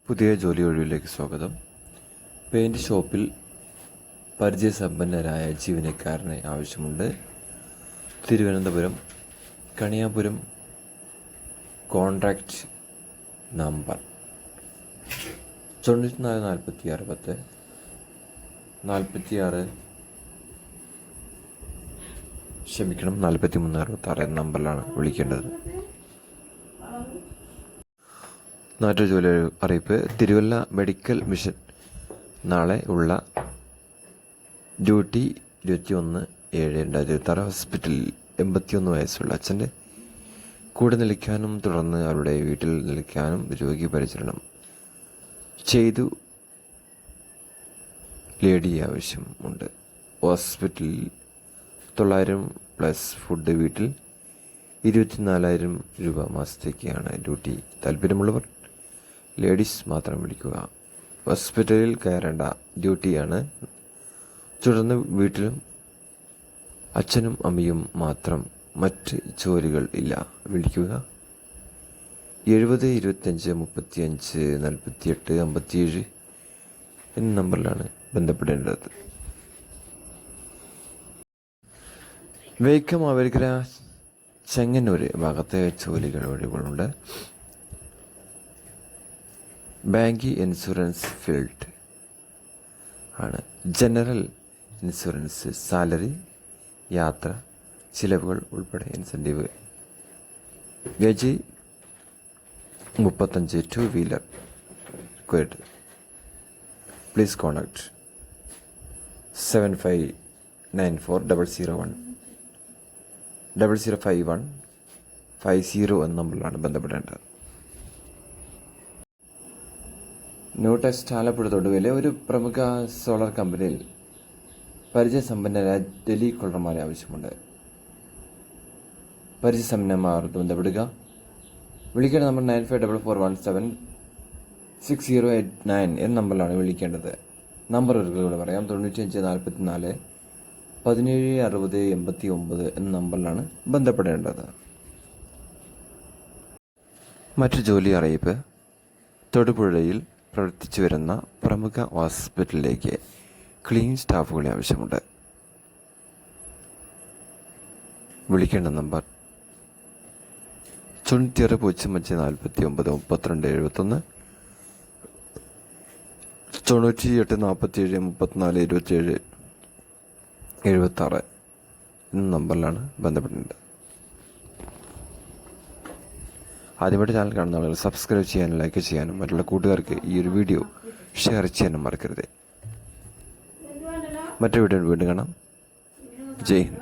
പുതിയ ജോലി ഒഴിവിലേക്ക് സ്വാഗതം. പെയിൻറ് ഷോപ്പിൽ പരിചയസമ്പന്നരായ ജീവനക്കാരനെ ആവശ്യമുണ്ട്. തിരുവനന്തപുരം കണിയാപുരം. കോൺട്രാക്റ്റ് നമ്പർ 94 46 4366 എന്ന നമ്പറിലാണ് വിളിക്കേണ്ടത്. നാട്ടൊരു ജോലി അറിയിപ്പ്. തിരുവല്ല മെഡിക്കൽ മിഷൻ നാളെ ഉള്ള ഡ്യൂട്ടി 21/7/2026. ഹോസ്പിറ്റലിൽ 81 വയസ്സുള്ള അച്ഛൻ്റെ കൂടെ നിൽക്കാനും തുടർന്ന് അവരുടെ വീട്ടിൽ നിൽക്കാനും രോഗി പരിചരണം ചെയ്തു ലേഡി ആവശ്യമുണ്ട്. ഹോസ്പിറ്റലിൽ 900 പ്ലസ് ഫുഡ്. വീട്ടിൽ 24,000 രൂപ മാസത്തേക്കാണ് ഡ്യൂട്ടി. താല്പര്യമുള്ളവർ ലേഡീസ് മാത്രം വിളിക്കുക. ഹോസ്പിറ്റലിൽ കയറേണ്ട ഡ്യൂട്ടിയാണ്. തുടർന്ന് വീട്ടിലും അച്ഛനും അമ്മയും മാത്രം, മറ്റ് ജോലികൾ ഇല്ല. വിളിക്കുക 70 25 35 48 57 എന്ന നമ്പറിലാണ് ബന്ധപ്പെടേണ്ടത്. വൈക്കം മാവേലിക്കര ചെങ്ങന്നൂർ ഭാഗത്തെ ജോലികൾ ഒഴിവുകളുണ്ട്. ബാങ്ക് ഇൻഷുറൻസ് ഫീൽഡ് ആണ്. ജനറൽ ഇൻഷുറൻസ്, സാലറി, യാത്ര ചിലവുകൾ ഉൾപ്പെടെ ഇൻസെൻറ്റീവ്. ഗജി 35. 2 വീലർ റിക്വയർഡ്. പ്ലീസ് കോൺടാക്ട് 7594 001 0051 50 എന്ന നമ്പറിലാണ് ബന്ധപ്പെടേണ്ടത്. ന്യൂ ടെക്സ്റ്റ് ആലപ്പുഴ തൊടുവിലെ ഒരു പ്രമുഖ സോളർ കമ്പനിയിൽ പരിചയസമ്പന്നരായ ടെലി കോളർമാരെ ആവശ്യമുണ്ട്. പരിചയസമ്പന്നന്മാർക്ക് ബന്ധപ്പെടുക. വിളിക്കേണ്ട നമ്പർ 9544176089 എന്ന നമ്പറിലാണ് വിളിക്കേണ്ടത്. നമ്പർ ഒരിക്കലൂടെ പറയാം. 9544 176089 എന്ന നമ്പറിലാണ് ബന്ധപ്പെടേണ്ടത്. മറ്റു ജോലി അറിയിപ്പ്. തൊടുപുഴയിൽ പ്രവർത്തിച്ചു വരുന്ന പ്രമുഖ ഹോസ്പിറ്റലിലേക്ക് ക്ലീൻ സ്റ്റാഫുകളെ ആവശ്യമുണ്ട്. വിളിക്കേണ്ട നമ്പർ 96 049 32 71 98 47 34 27 76 എന്ന നമ്പറിലാണ് ബന്ധപ്പെടേണ്ടത്. ആദ്യമായിട്ട് ചാനൽ കാണുന്ന ആളുകൾ സബ്സ്ക്രൈബ് ചെയ്യാനും ലൈക്ക് ചെയ്യാനും മറ്റുള്ള കൂട്ടുകാർക്ക് ഈ ഒരു വീഡിയോ ഷെയർ ചെയ്യാനും മറക്കരുത്. മറ്റൊരു വീഡിയോ വീണ്ടും കാണാം. ജയ് ഹിന്ദ്.